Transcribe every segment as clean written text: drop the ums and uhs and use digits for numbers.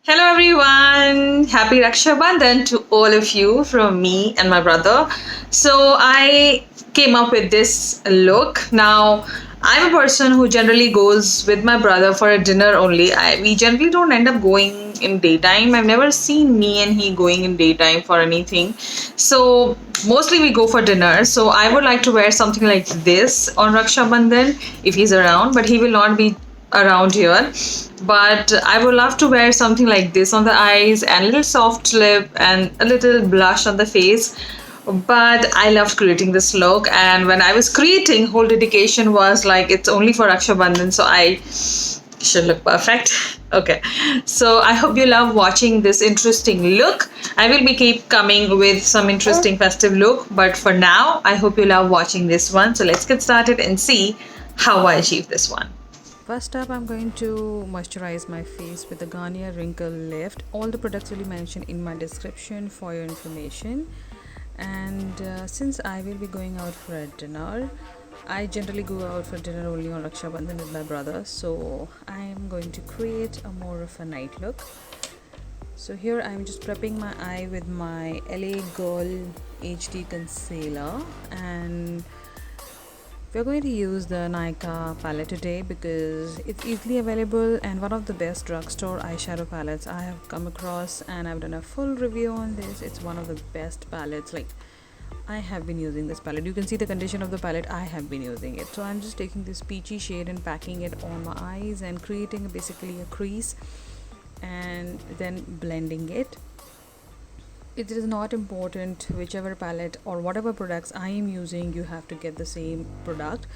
Hello everyone! Happy Rakshabandhan to all of you from me and my brother. So I came up with this look. Now I'm a person who generally goes with my brother for a dinner only. We generally don't end up going in daytime. I've never seen me and he going in daytime for anything. So mostly we go for dinner. So I would like to wear something like this on Rakshabandhan if he's around, but he will not be around here. But I would love to wear something like this on the eyes and a little soft lip and a little blush on the face. But I loved creating this look, and when I was creating, whole dedication was like it's only for Raksha Bandhan, so I should look perfect. Okay, so I hope you love watching this interesting look. I will be keep coming with some interesting festive look, but for now, I hope you love watching this one. So let's get started and see how I achieve this one. First up, I'm going to moisturize my face with the Garnier Wrinkle Lift. All the products will be mentioned in my description for your information. And since I will be going out for a dinner, I generally go out for dinner only on Raksha Bandhan with my brother. So I am going to create a more of a night look. So here I'm just prepping my eye with my LA Girl HD Concealer, and we're going to use the Nykaa palette today because it's easily available and one of the best drugstore eyeshadow palettes I have come across, and I've done a full review on this. It's one of the best palettes. Like, I have been using this palette. You can see the condition of the palette. I have been using it. So I'm just taking this peachy shade and packing it on my eyes and creating basically a crease and then blending it. It is not important whichever palette or whatever products I am using, you have to get the same product.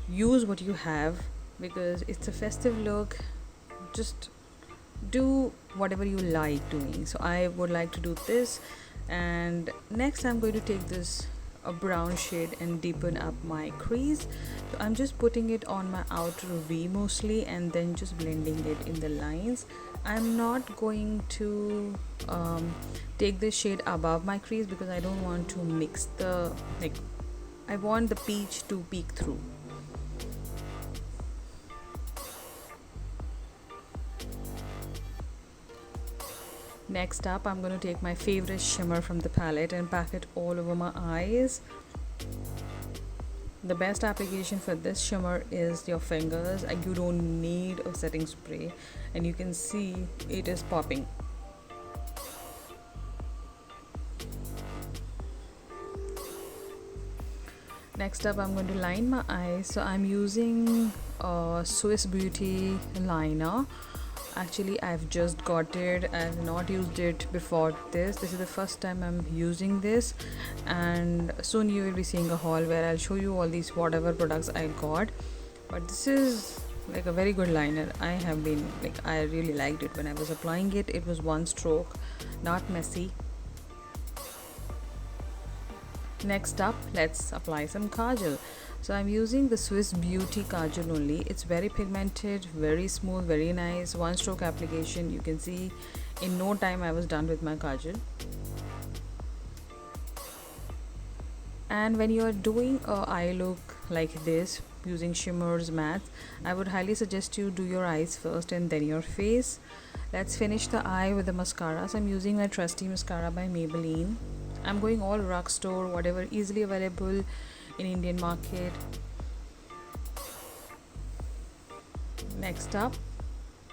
Use what you have because it's a festive look. Just do whatever you like doing. So I would like to do this, and next I'm going to take this a brown shade and deepen up my crease. So I'm just putting it on my outer V mostly and then just blending it in the lines. I'm not going to take this shade above my crease because I don't want to mix the, like, I want the peach to peek through. Next up, I'm going to take my favorite shimmer from the palette and pack it all over my eyes. The best application for this shimmer is your fingers. You don't need a setting spray, and you can see it is popping. Next up, I'm going to line my eyes. So I'm using a Swiss Beauty liner. Actually, I've just got it. I've not used it before this. This is the first time I'm using this, and soon you will be seeing a haul where I'll show you all these whatever products I got. But this is like a very good liner. I really liked it when I was applying it. It was one stroke, not messy. Next up, let's apply some kajal. So I'm using the Swiss Beauty kajal only. It's very pigmented, very smooth, very nice. One stroke application. You can see in no time I was done with my kajal. And when you are doing a eye look like this using shimmers, mattes, I would highly suggest you do your eyes first and then your face. Let's finish the eye with the mascara. So I'm using my trusty mascara by Maybelline. I'm going all Drugstore, whatever easily available in Indian market. Next up,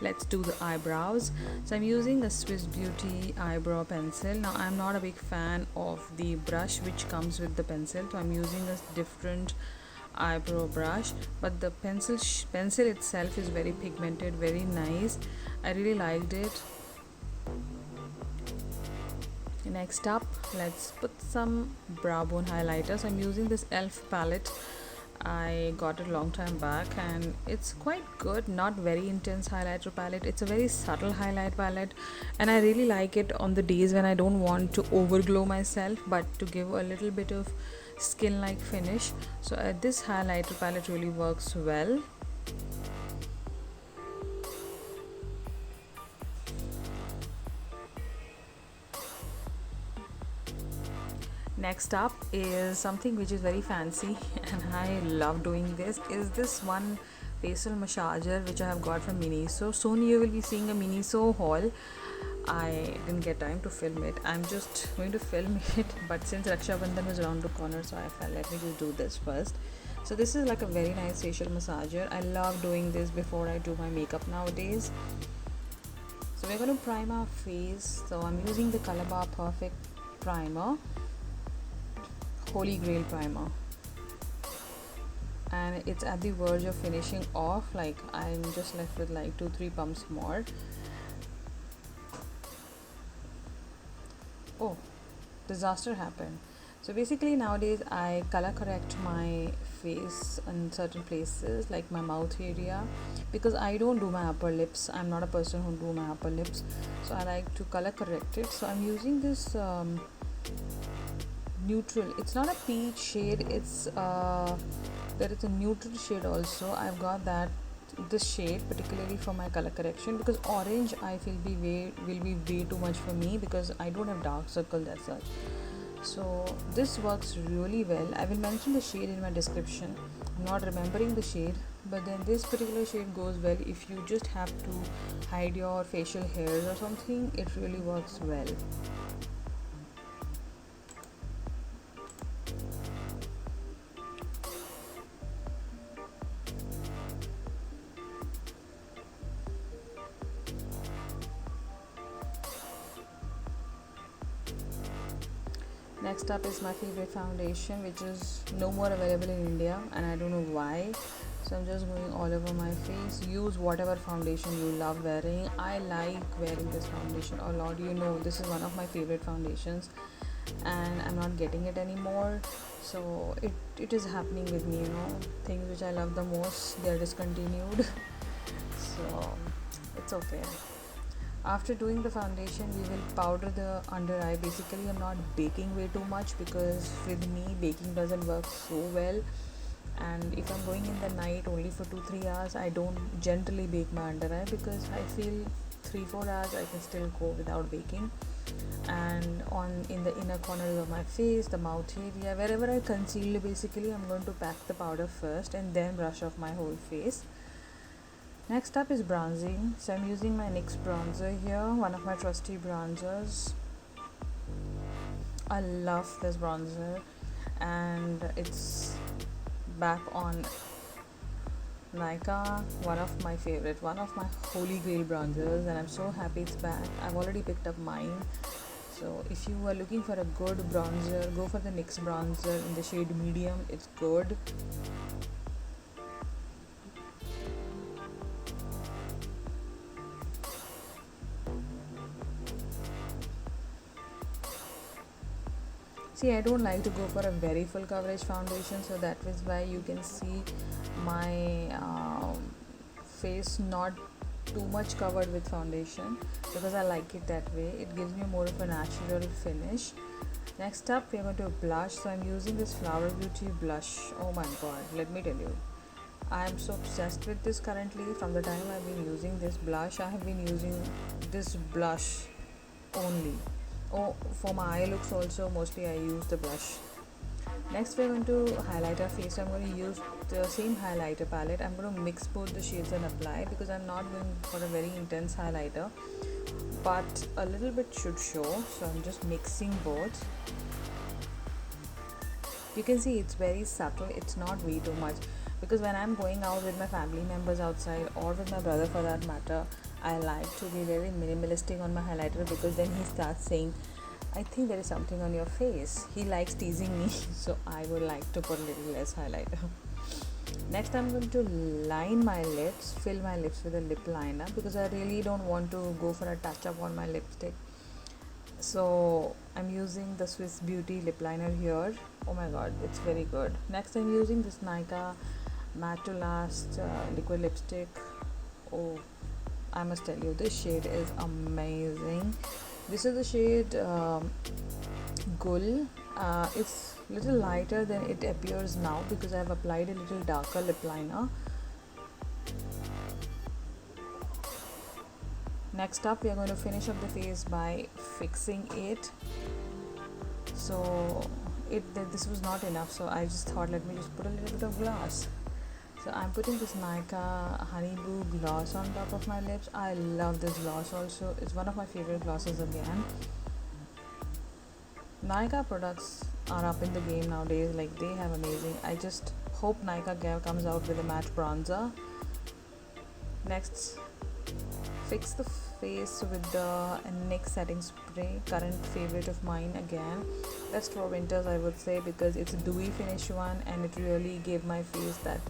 let's do the eyebrows. So I'm using a Swiss Beauty eyebrow pencil. Now I'm not a big fan of the brush which comes with the pencil, so I'm using a different eyebrow brush, but the pencil itself is very pigmented, very nice. I really liked it. Next up, let's put some brow bone highlighters. I'm using this e.l.f. palette. I got it a long time back and it's quite good. Not very intense highlighter palette. It's a very subtle highlight palette, and I really like it on the days when I don't want to overglow myself but to give a little bit of skin like finish. So this highlighter palette really works well. Next up is something which is very fancy and I love doing this. Is this one facial massager which I have got from Miniso. Soon you will be seeing a Miniso haul. I didn't get time to film it. I'm just going to film it, but since Rakshabandhan was around the corner, so I felt let me just do this first. So this is like a very nice facial massager. I love doing this before I do my makeup nowadays. So we're going to prime our face. So I'm using the Color Bar Perfect primer, Holy Grail primer, and it's at the verge of finishing off. Like I'm just left with like 2-3 pumps more. Oh, disaster happened. So basically nowadays I color correct my face in certain places like my mouth area, because I don't do my upper lips. I'm not a person who do my upper lips, so I like to color correct it. So I'm using this neutral, it's not a peach shade, it's there is a neutral shade also. I've got that this shade particularly for my color correction, because orange I feel will be way too much for me because I don't have dark circles as such. So this works really well. I will mention the shade in my description. I'm not remembering the shade, but then this particular shade goes well if you just have to hide your facial hairs or something. It really works well. Next up is my favorite foundation, which is no more available in India, and I don't know why. So I'm just going all over my face. Use whatever foundation you love wearing. I like wearing this foundation a lot. You know, this is one of my favorite foundations, and I'm not getting it anymore. So it is happening with me, you know. Things which I love the most, they are discontinued. So it's okay. After doing the foundation, we will powder the under eye. Basically I'm not baking way too much because with me baking doesn't work so well, and if I'm going in the night only for 2-3 hours, I don't generally bake my under eye because I feel 3-4 hours I can still go without baking. And in the inner corners of my face, the mouth area, wherever I conceal, basically I'm going to pack the powder first and then brush off my whole face. Next up is bronzing. So I'm using my NYX bronzer here, one of my trusty bronzers. I love this bronzer, and it's back on Nykaa, one of my favorite, one of my holy grail bronzers, and I'm so happy it's back. I've already picked up mine. So if you are looking for a good bronzer, go for the NYX bronzer in the shade medium. It's good. See, I don't like to go for a very full coverage foundation, so that is why you can see my face not too much covered with foundation, because I like it that way. It gives me more of a natural finish. Next up, we are going to blush. So I'm using this Flower Beauty blush. Oh my god, let me tell you, I am so obsessed with this currently. From the time I've been using this blush, I have been using this blush only. Oh, for my eye looks also mostly I use the blush. Next we're going to highlight our face. So I'm going to use the same highlighter palette. I'm going to mix both the shades and apply, because I'm not going for a very intense highlighter, but a little bit should show. So I'm just mixing both. You can see it's very subtle, it's not way too much, because when I'm going out with my family members outside, or with my brother for that matter, I like to be very minimalistic on my highlighter, because then he starts saying, I think there is something on your face. He likes teasing me, so I would like to put a little less highlighter. Next I'm going to line my lips, fill my lips with a lip liner, because I really don't want to go for a touch up on my lipstick. So I'm using the Swiss Beauty lip liner here. Oh my god, it's very good. Next I'm using this Nykaa Matte to Last liquid lipstick. Oh, I must tell you, this shade is amazing. This is the shade Gul. It's little lighter than it appears now, because I have applied a little darker lip liner. Next up, we are going to finish up the face by fixing it. So this was not enough, so I just thought, let me just put a little bit of gloss. So I'm putting this Nykaa Honey Boo gloss on top of my lips. I love this gloss also. It's one of my favorite glosses again. Nykaa products are up in the game nowadays. Like, they have amazing. I just hope Nykaa comes out with a matte bronzer. Next, fix the face with the NYX setting spray, current favorite of mine again. That's for winters, I would say, because it's a dewy finish one and it really gave my face that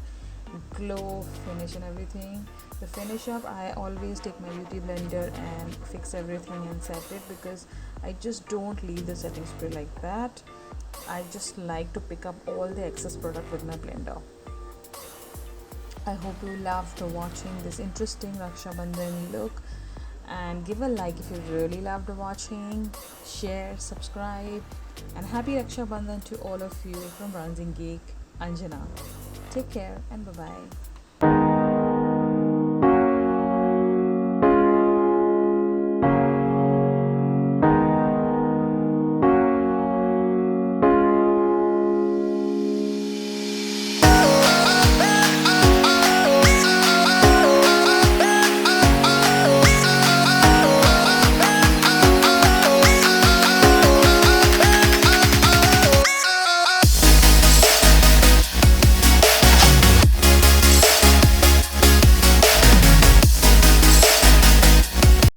glow finish and everything. The finish up, I always take my beauty blender and fix everything and set it, because I just don't leave the setting spray like that. I just like to pick up all the excess product with my blender. I hope you loved watching this interesting Rakshabandhan look, and give a like if you really loved watching, share, subscribe, and happy Rakshabandhan to all of you from Bronzing Geek, Anjana. Take care and bye bye.